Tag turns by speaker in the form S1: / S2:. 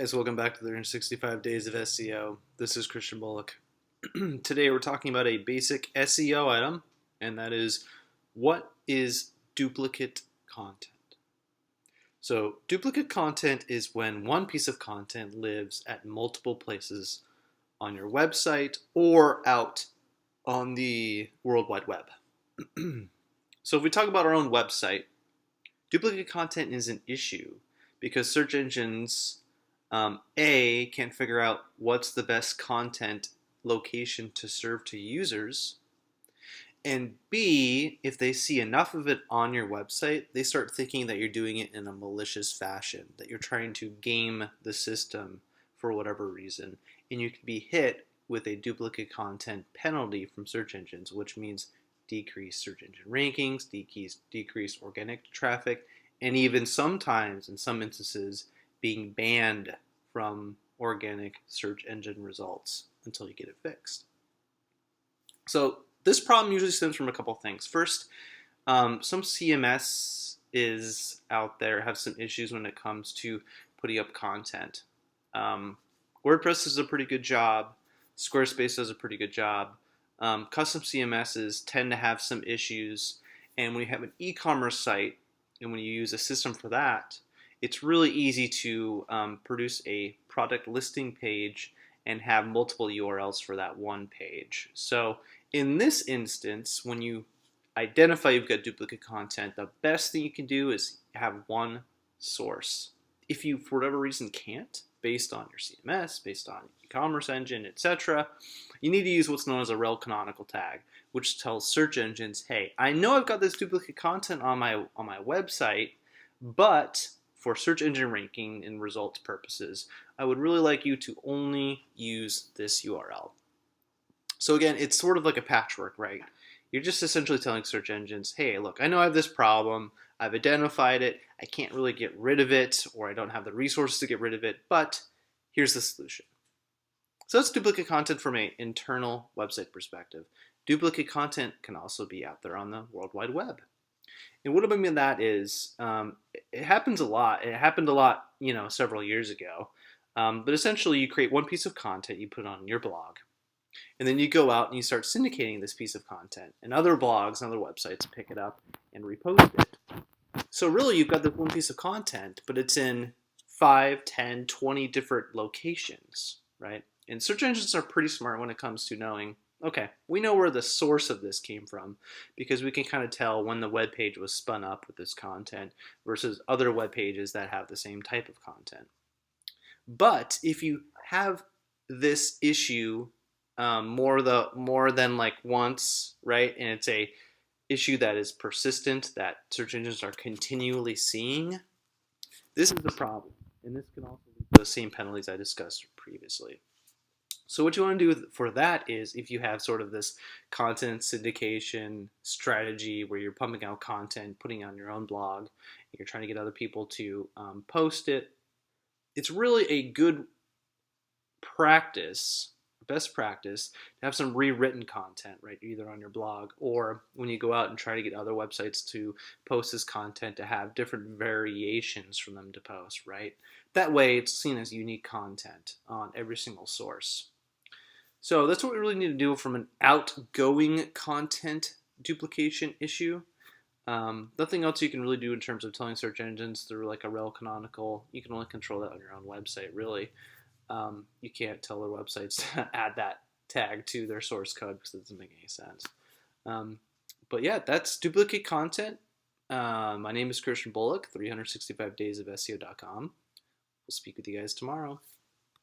S1: Guys, welcome back to the 365 Days of SEO. This is Christian Bullock. Today we're talking about a basic SEO item, and that is, what is duplicate content? So duplicate content is when one piece of content lives at multiple places on your website or out on the World Wide Web. So if we talk about our own website, duplicate content is an issue because search engines A, can't figure out what's the best content location to serve to users, and B, if they see enough of it on your website, they start thinking that you're doing it in a malicious fashion, that you're trying to game the system for whatever reason, and you can be hit with a duplicate content penalty from search engines, which means decreased search engine rankings, decreased organic traffic, and even sometimes, in some instances, being banned from organic search engine results until you get it fixed. So this problem usually stems from a couple things. First, some CMS is out there have some issues when it comes to putting up content. WordPress does a pretty good job. Squarespace does a pretty good job. Custom CMSs tend to have some issues, and when you have an e-commerce site and when you use a system for that, it's really easy to produce a product listing page and have multiple URLs for that one page. So in this instance, when you identify you've got duplicate content, the best thing you can do is have one source. If you, for whatever reason, can't, based on your CMS, based on e-commerce engine, etc., you need to use what's known as a rel canonical tag, which tells search engines, hey, I know I've got this duplicate content on my website, but for search engine ranking and results purposes, I would really like you to only use this URL. So again, it's sort of like a patchwork, right? You're just essentially telling search engines, hey, look, I know I have this problem, I've identified it, I can't really get rid of it, or I don't have the resources to get rid of it, but here's the solution. So that's duplicate content from an internal website perspective. Duplicate content can also be out there on the World Wide Web. And what I mean by that is, it happens a lot. It happened a lot, several years ago. But essentially, you create one piece of content, you put it on your blog, and then you go out and you start syndicating this piece of content, and other blogs and other websites pick it up and repost it. So really, you've got this one piece of content, but it's in 5, 10, 20 different locations, right? And search engines are pretty smart when it comes to knowing, okay, we know where the source of this came from because we can kind of tell when the web page was spun up with this content versus other web pages that have the same type of content. But if you have this issue more than like once, right, and it's a issue that is persistent that search engines are continually seeing, this is the problem, and this can also lead to the same penalties I discussed previously. So what you want to do for that is, if you have sort of this content syndication strategy where you're pumping out content, putting it on your own blog, and you're trying to get other people to post it, it's really a good practice, best practice, to have some rewritten content, right, either on your blog or when you go out and try to get other websites to post this content, to have different variations from them to post, right? That way it's seen as unique content on every single source. So that's what we really need to do from an outgoing content duplication issue. Nothing else you can really do in terms of telling search engines through like a rel canonical. You can only control that on your own website, really. You can't tell their websites to add that tag to their source code because it doesn't make any sense. But yeah, that's duplicate content. My name is Christian Bullock, 365daysofseo.com. We'll speak with you guys tomorrow.